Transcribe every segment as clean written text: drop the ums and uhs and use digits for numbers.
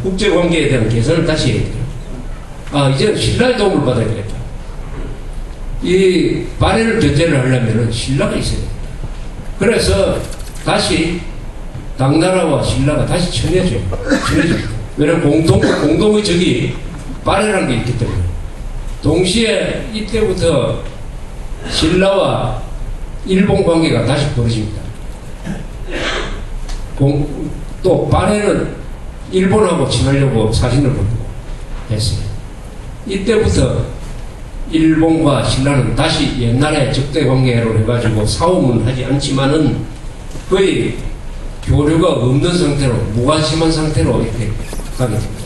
국제관계에 대한 개선을 다시 해야 돼요. 이제 신라의 도움을 받아야 되겠다. 이 발해를 견제를 하려면 신라가 있어야 됩니다. 그래서 다시 당나라와 신라가 다시 친해져요. 왜냐하면 공동의 적이 발해라는 게 있기 때문에. 동시에 이때부터 신라와 일본 관계가 다시 벌어집니다. 또 발해는 일본하고 친하려고 사진을 보내고 했어요. 이때부터 일본과 신라는 다시 옛날에 적대 관계로 해가지고 싸움은 하지 않지만은 거의 교류가 없는 상태로, 무관심한 상태로 이렇게 가게 됩니다.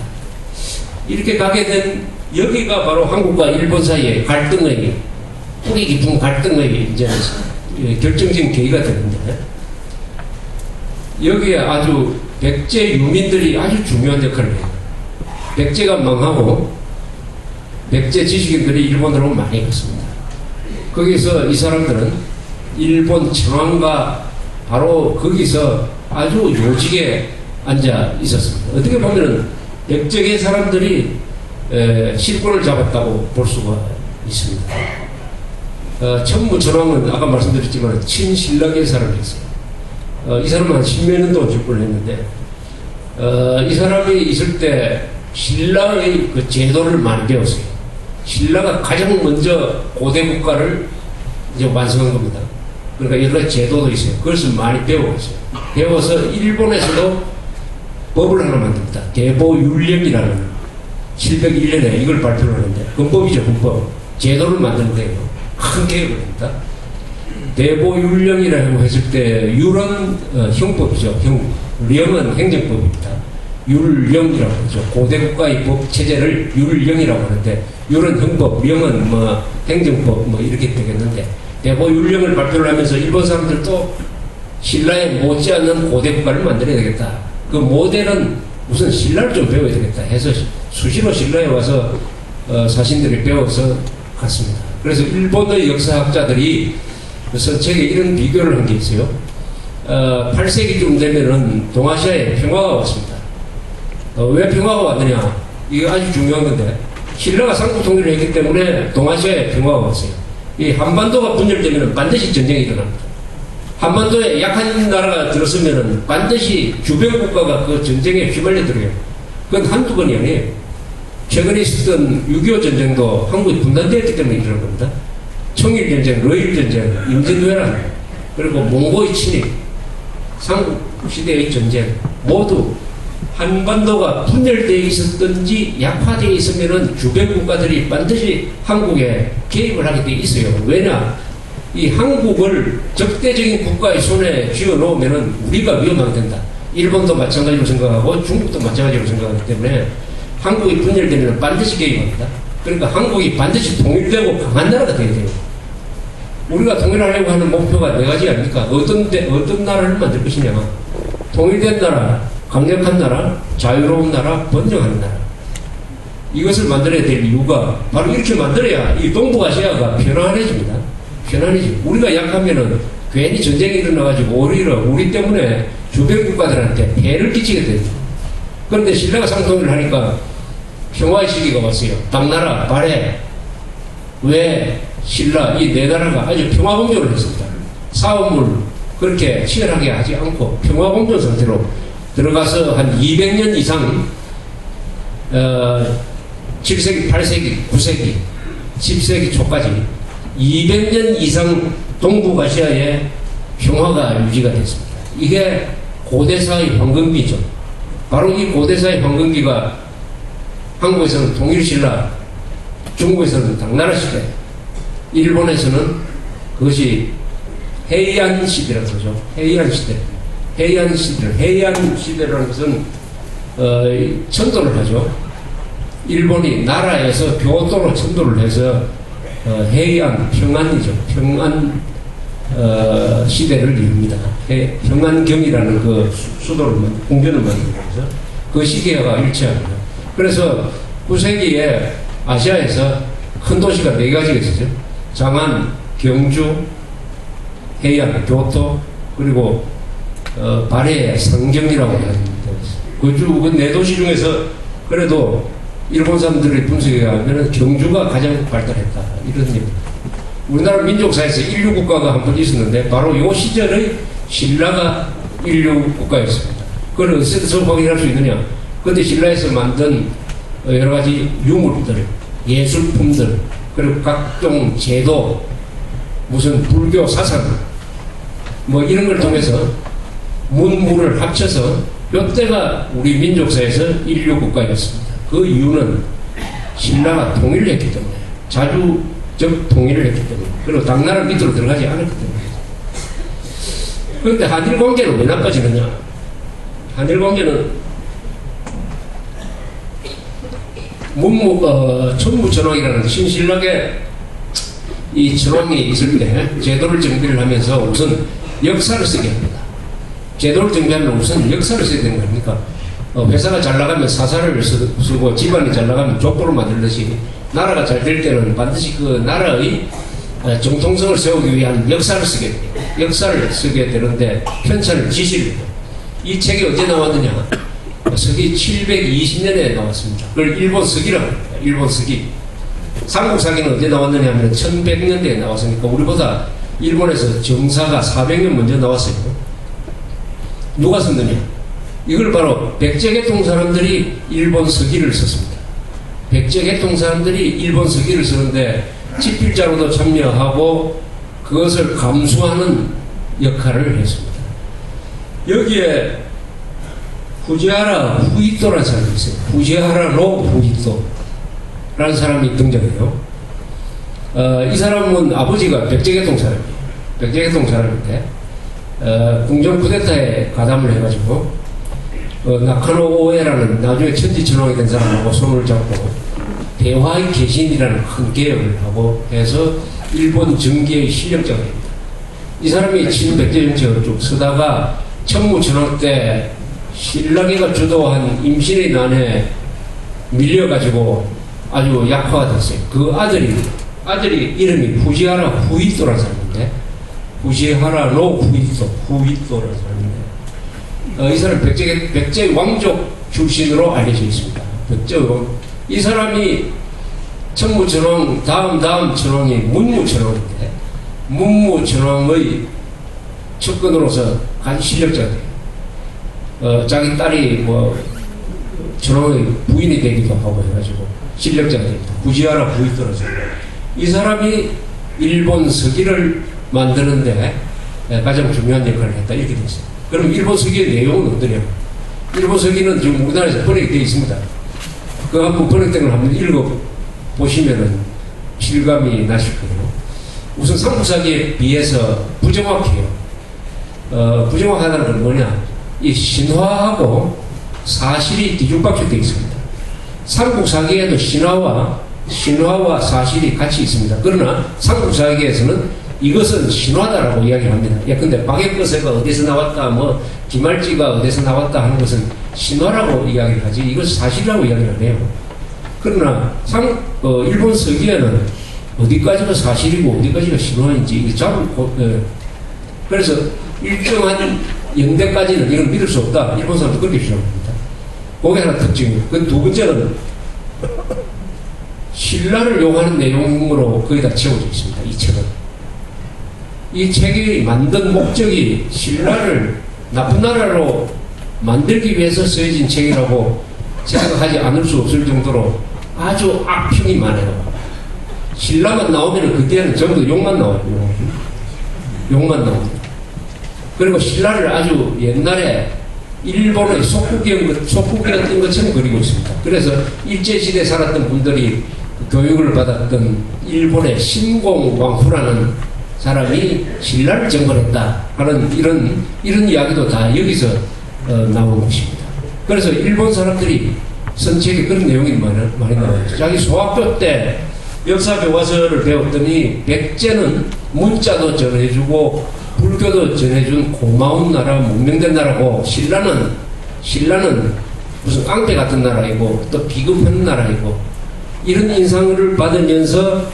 이렇게 가게 된 여기가 바로 한국과 일본 사이의 갈등의, 뿌리 깊은 갈등의 이제 결정적인 계기가 되는데, 여기에 아주 백제 유민들이 아주 중요한 역할을 해요. 백제가 망하고 백제 지식인들이 일본으로 많이 갔습니다. 거기서 이 사람들은 일본 청왕과 바로 거기서 아주 요직에 앉아 있었습니다. 어떻게 보면 백제계 사람들이 실권을 잡았다고 볼 수가 있습니다. 천무천왕은 아까 말씀드렸지만 친신라계 사람이었어요. 이 사람은 한 10몇 년도 집권을 했는데, 이 사람이 있을 때 신라의 그 제도를 많이 배웠어요. 신라가 가장 먼저 고대 국가를 이제 완성한 겁니다. 그러니까 여러 가지 제도도 있어요. 그것을 많이 배웠어요. 배워서 일본에서도 법을 하나 만듭니다. 대보율령이라는 701년에 이걸 발표를 하는데, 헌법이죠, 헌법. 제도를 만드는 데요. 큰 계획을 합니다. 대보율령이라고 했을 때, 율은 형법이죠. 령은 행정법입니다. 율령이라고 하죠. 고대 국가의 법 체제를 율령이라고 하는데, 율은 형법, 령은 행정법 이렇게 되겠는데, 대보율령을 발표를 하면서 일본 사람들도 신라에 못지않는 고대 국가를 만들어야 되겠다. 그 모델은 우선 신라를 좀 배워야 되겠다 해서 수시로 신라에 와서 사신들이 배워서 갔습니다. 그래서 일본의 역사학자들이 선책에 이런 비교를 한 게 있어요. 8세기쯤 되면은 동아시아에 평화가 왔습니다. 왜 평화가 왔느냐? 이게 아주 중요한 건데, 신라가 삼국 통일을 했기 때문에 동아시아에 평화가 왔어요. 이 한반도가 분열되면 반드시 전쟁이 일어납니다. 한반도에 약한 나라가 들었으면 반드시 주변 국가가 그 전쟁에 휘말려 들어요. 그건 한두 번이 아니에요. 최근에 있었던 6.25 전쟁도 한국이 분단되었기 때문에 일어난 겁니다. 청일전쟁, 러일전쟁, 임진왜란, 그리고 몽고의 침입, 삼국시대의 전쟁, 모두 한반도가 분열되어 있었든지 약화되어 있으면 주변 국가들이 반드시 한국에 개입을 하게 되어 있어요. 왜냐? 이 한국을 적대적인 국가의 손에 쥐어 놓으면 우리가 위험하게 된다. 일본도 마찬가지로 생각하고 중국도 마찬가지로 생각하기 때문에 한국이 분열되면 반드시 개입합니다. 그러니까 한국이 반드시 통일되고 강한 나라가 되어야 돼요. 우리가 통일하려고 하는 목표가 네 가지 아닙니까? 어떤 나라를 만들 것이냐? 통일된 나라, 강력한 나라, 자유로운 나라, 번영하는 나라. 이것을 만들어야 될 이유가 바로 이렇게 만들어야 이 동북아시아가 편안해집니다. 편안해지고, 우리가 약하면은 괜히 전쟁이 일어나가지고 오히려 우리 때문에 주변 국가들한테 폐를 끼치게 됩니다. 그런데 신라가 상통일을 하니까 평화의 시기가 왔어요. 당나라, 발해. 왜 신라 이 네 나라가 아주 평화공존을 했습니다. 싸움을 그렇게 치열하게 하지 않고 평화공존 상태로 들어가서 한 200년 이상 7세기, 8세기, 9세기, 10세기 초까지 200년 이상 동북아시아의 평화가 유지가 됐습니다. 이게 고대사의 황금기죠. 바로 이 고대사의 황금기가 한국에서는 통일신라, 중국에서는 당나라 시대, 일본에서는 그것이 해이안 시대라고 그러죠. 해이안 시대. 해이안 시대라는 것은 천도를 하죠. 일본이 나라에서 교토로 천도를 해서 해이안, 평안이죠. 평안 시대를 이룹니다. 평안경이라는 그 수도를 궁전을 만들면서 그 시기가 일치합니다. 그래서 9세기에 아시아에서 큰 도시가 4가지가 있었죠. 장안, 경주, 해이안, 교토, 그리고 발해의 상경이라고 하는 데가 있어요. 그 네 도시 중에서 그래도 일본 사람들의 분석에 의하면 경주가 가장 발달했다. 이런 얘기. 우리나라 민족사에서 인류 국가가 한 번 있었는데 바로 요 시절의 신라가 인류 국가였습니다. 그걸 어디서 확인할 수 있느냐? 그때 신라에서 만든 여러 가지 유물들, 예술품들, 그리고 각종 제도, 무슨 불교 사상, 뭐 이런 걸 통해서 문물을 합쳐서 이때가 우리 민족사에서 인류 국가였습니다. 그 이유는 신라가 통일을 했기 때문에, 자주적 통일을 했기 때문에, 그리고 당나라 밑으로 들어가지 않았기 때문에. 그런데 한일 관계는 왜 나빠지느냐? 한일 관계는 천무전왕이라는 신신라계 이 전왕이 있을 때 제도를 정비를 하면서 우선 역사를 쓰게 합니다. 제도를 정비하면 우선 역사를 써야 되는 겁니까? 회사가 잘 나가면 사사를 쓰고 집안이 잘 나가면 족보를 만들듯이 나라가 잘 될 때는 반드시 그 나라의 정통성을 세우기 위한 역사를 쓰게 됩니다. 역사를 쓰게 되는데 편찬을 지시를 해요. 이 책이 언제 나왔느냐? 서기 720년에 나왔습니다. 그걸 일본 서기라고 합니다. 일본 서기. 삼국 사기는 언제 나왔느냐 하면 1100년대에 나왔으니까 우리보다 일본에서 정사가 400년 먼저 나왔어요. 누가 썼느냐? 이걸 바로 백제계통 사람들이 일본 서기를 썼습니다. 백제계통 사람들이 일본 서기를 쓰는데 집필자로도 참여하고 그것을 감수하는 역할을 했습니다. 여기에 후지하라 후이토라는 사람이 있어요. 후지하라 노 후이토라는 사람이 등장해요. 이 사람은 아버지가 백제계통 사람이에요. 백제계통 사람인데 궁정 쿠데타에 가담을 해가지고 나카노 오에라는 나중에 천지천왕이 된 사람하고 손을 잡고 대화의 개신이라는 큰 개혁을 하고 해서 일본 정계의 실력자입니다. 이 사람이 친백제 정책을 쭉 쓰다가 천무전왕 때 신라계가 주도한 임신의 난에 밀려가지고 아주 약화가 됐어요. 그 아들이 이름이 후지하라 후이토라는 사람인데, 후지하라 노 후이토라는 사람인데, 이 사람 백제 왕족 출신으로 알려져 있습니다. 백제 왕. 이 사람이 천무전왕 다음 전왕이 문무전왕인데, 문무전왕의 측근으로서 간 실력자가 돼요. 자기 딸이 뭐 전왕의 부인이 되기도 하고 해가지고 실력자가 됩니다. 후지하라 후이토라서 이 사람이 일본 서기를 만드는데 가장 중요한 역할을 했다 이렇게 됐어요. 그럼 일본 서기의 내용은 어떠냐? 일본 서기는 지금 우리나라에서 번역이 되어 있습니다. 그 한번 번역된 걸 한번 읽어 보시면은 실감이 나실 거예요. 우선 삼국사기에 비해서 부정확해요. 부정확하다는 건 뭐냐? 이 신화하고 사실이 뒤죽박죽 되어 있습니다. 삼국사기에도 신화와 사실이 같이 있습니다. 그러나 삼국사기에서는 이것은 신화다라고 이야기를 합니다. 근데 박역거세가 어디서 나왔다, 뭐 기말지가 어디서 나왔다 하는 것은 신화라고 이야기를 하지 이것은 사실이라고 이야기를 해요. 그러나 일본 서기에는 어디까지가 사실이고 어디까지가 신화인지 그래서 일정한 연대까지는 이건 믿을 수 없다. 일본 사람도 그렇게 주장합니다. 그게 하나 특징이에요. 그 두 번째는 신라를 용하는 내용으로 거의 다 채워져 있습니다. 이 책은. 이 책이 만든 목적이 신라를 나쁜 나라로 만들기 위해서 쓰여진 책이라고 생각하지 않을 수 없을 정도로 아주 악평이 많아요. 신라만 나오면 그때는 전부 욕만 나와요. 욕만 나옵니다. 그리고 신라를 아주 옛날에 일본의 속국이었던 것처럼 그리고 있습니다. 그래서 일제시대에 살았던 분들이 교육을 받았던 일본의 신공왕후라는 사람이 신라를 정벌했다 하는 이런 이야기도 다 여기서 나온 것입니다. 그래서 일본 사람들이 쓴 책에 그런 내용이 많이 나와요. 자기 소학교 때 역사 교과서를 배웠더니 백제는 문자도 전해주고 불교도 전해준 고마운 나라, 문명된 나라고 신라는 무슨 깡패 같은 나라이고 또 비겁한 나라이고 이런 인상을 받으면서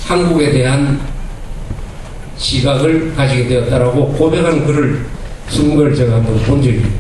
한국에 대한 시각을 가지게 되었다라고 고백하는 글을 쓴 걸 제가 한번 본 적이 있습니다.